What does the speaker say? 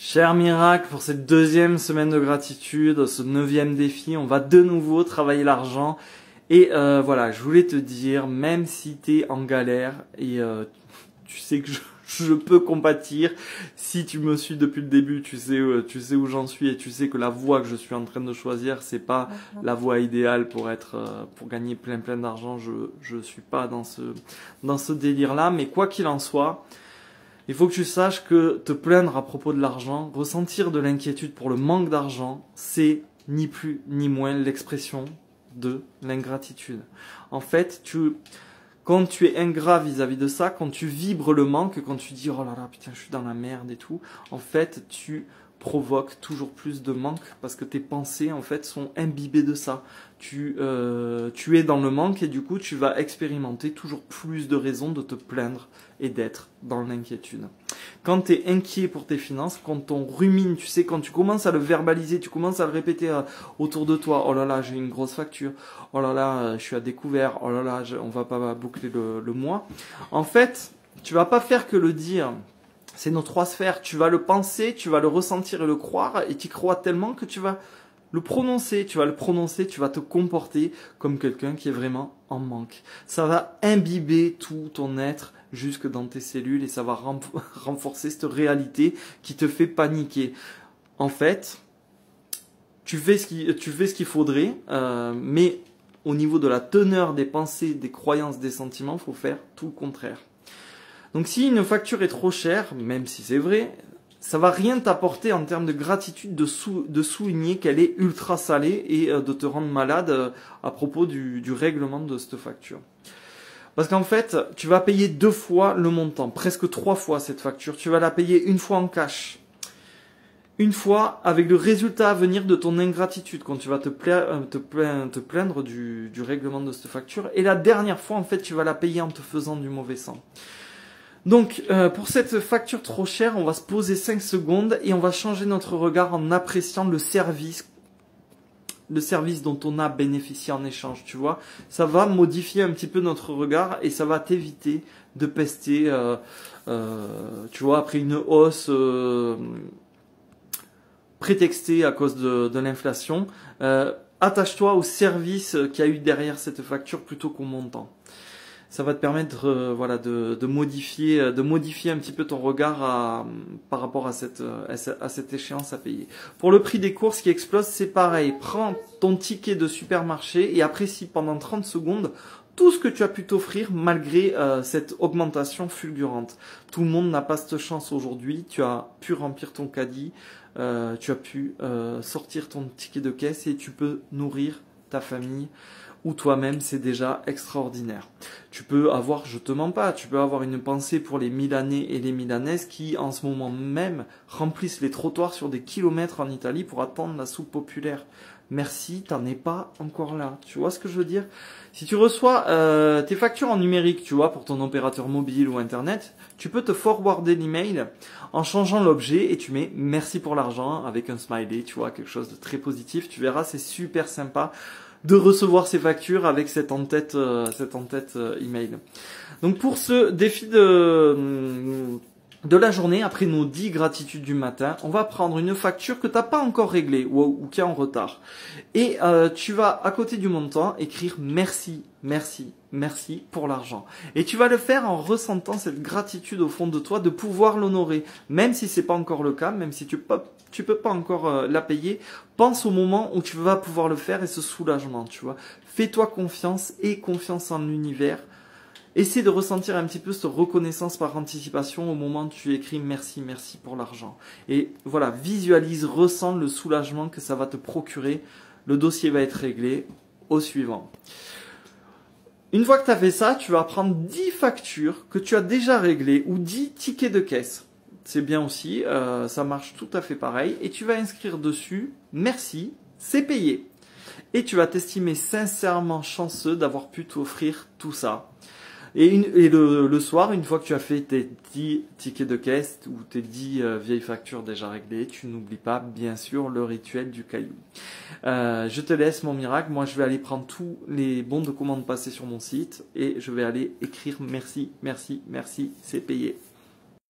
Cher Miracle, pour cette deuxième semaine de gratitude, ce 9e défi, on va de nouveau travailler l'argent. Et voilà, je voulais te dire, même si tu es en galère, et tu sais que je peux compatir, si tu me suis depuis le début, tu sais où j'en suis et tu sais que la voie que je suis en train de choisir, c'est pas la voie idéale pour gagner plein d'argent. Je suis pas dans ce délire-là, mais quoi qu'il en soit, il faut que tu saches que te plaindre à propos de l'argent, ressentir de l'inquiétude pour le manque d'argent, c'est ni plus ni moins l'expression de l'ingratitude. En fait, quand tu es ingrat vis-à-vis de ça, quand tu vibres le manque, quand tu dis oh là là putain je suis dans la merde et tout, en fait tu provoques toujours plus de manque parce que tes pensées en fait sont imbibées de ça. Tu es dans le manque et du coup tu vas expérimenter toujours plus de raisons de te plaindre et d'être dans l'inquiétude. Quand tu es inquiet pour tes finances, quand on rumine, tu sais, quand tu commences à le verbaliser, tu commences à le répéter autour de toi, oh là là, j'ai une grosse facture, oh là là, je suis à découvert, oh là là, on va pas boucler le mois. En fait, tu vas pas faire que le dire. C'est nos trois sphères. Tu vas le penser, tu vas le ressentir et le croire, et tu crois tellement que tu vas le prononcer. Tu vas le prononcer, tu vas te comporter comme quelqu'un qui est vraiment en manque. Ça va imbiber tout ton être jusque dans tes cellules et ça va renforcer cette réalité qui te fait paniquer. En fait, tu fais ce qu'il faudrait, mais au niveau de la teneur des pensées, des croyances, des sentiments, il faut faire tout le contraire. Donc si une facture est trop chère, même si c'est vrai, ça va rien t'apporter en termes de gratitude de souligner qu'elle est ultra salée et de te rendre malade à propos du règlement de cette facture. Parce qu'en fait, tu vas payer 2 fois le montant, presque 3 fois cette facture. Tu vas la payer une fois en cash, une fois avec le résultat à venir de ton ingratitude, quand tu vas te plaindre du règlement de cette facture. Et la dernière fois, en fait, tu vas la payer en te faisant du mauvais sang. Donc, pour cette facture trop chère, on va se poser 5 secondes et on va changer notre regard en appréciant le service dont on a bénéficié en échange, tu vois. Ça va modifier un petit peu notre regard et ça va t'éviter de pester, tu vois, après une hausse prétextée à cause de l'inflation. Attache-toi au service qu'il y a eu derrière cette facture plutôt qu'au montant. Ça va te permettre de modifier un petit peu ton regard par rapport à cette échéance à payer. Pour le prix des courses qui explose, c'est pareil. Prends ton ticket de supermarché et apprécie pendant 30 secondes tout ce que tu as pu t'offrir malgré cette augmentation fulgurante. Tout le monde n'a pas cette chance aujourd'hui. Tu as pu remplir ton caddie, tu as pu sortir ton ticket de caisse et tu peux nourrir ta famille ou toi-même, c'est déjà extraordinaire. Tu peux avoir, je te mens pas, tu peux avoir une pensée pour les Milanais et les Milanaises qui, en ce moment même, remplissent les trottoirs sur des kilomètres en Italie pour attendre la soupe populaire. Merci, t'en es pas encore là. Tu vois ce que je veux dire? Si tu reçois tes factures en numérique, tu vois, pour ton opérateur mobile ou internet, tu peux te forwarder l'email en changeant l'objet et tu mets merci pour l'argent avec un smiley, tu vois, quelque chose de très positif. Tu verras, c'est super sympa de recevoir ces factures avec cette en-tête email. Donc pour ce défi de la journée, après nos 10 gratitudes du matin, on va prendre une facture que tu n'as pas encore réglée ou qui est en retard. Et tu vas, à côté du montant, écrire merci, merci, merci pour l'argent. Et tu vas le faire en ressentant cette gratitude au fond de toi de pouvoir l'honorer. Même si c'est pas encore le cas, même si tu peux pas encore la payer, pense au moment où tu vas pouvoir le faire et ce soulagement, tu vois. Fais-toi confiance et confiance en l'univers. Essaie de ressentir un petit peu cette reconnaissance par anticipation au moment où tu écris merci, merci pour l'argent. Et voilà, visualise, ressens le soulagement que ça va te procurer. Le dossier va être réglé au suivant. Une fois que tu as fait ça, tu vas prendre 10 factures que tu as déjà réglées ou 10 tickets de caisse. C'est bien aussi, ça marche tout à fait pareil. Et tu vas inscrire dessus merci, c'est payé. Et tu vas t'estimer sincèrement chanceux d'avoir pu t'offrir tout ça. Et le soir, une fois que tu as fait tes 10 tickets de caisse ou tes 10 vieilles factures déjà réglées, tu n'oublies pas, bien sûr, le rituel du caillou. Je te laisse, mon miracle. Moi, je vais aller prendre tous les bons de commande passés sur mon site et je vais aller écrire merci, merci, merci, c'est payé.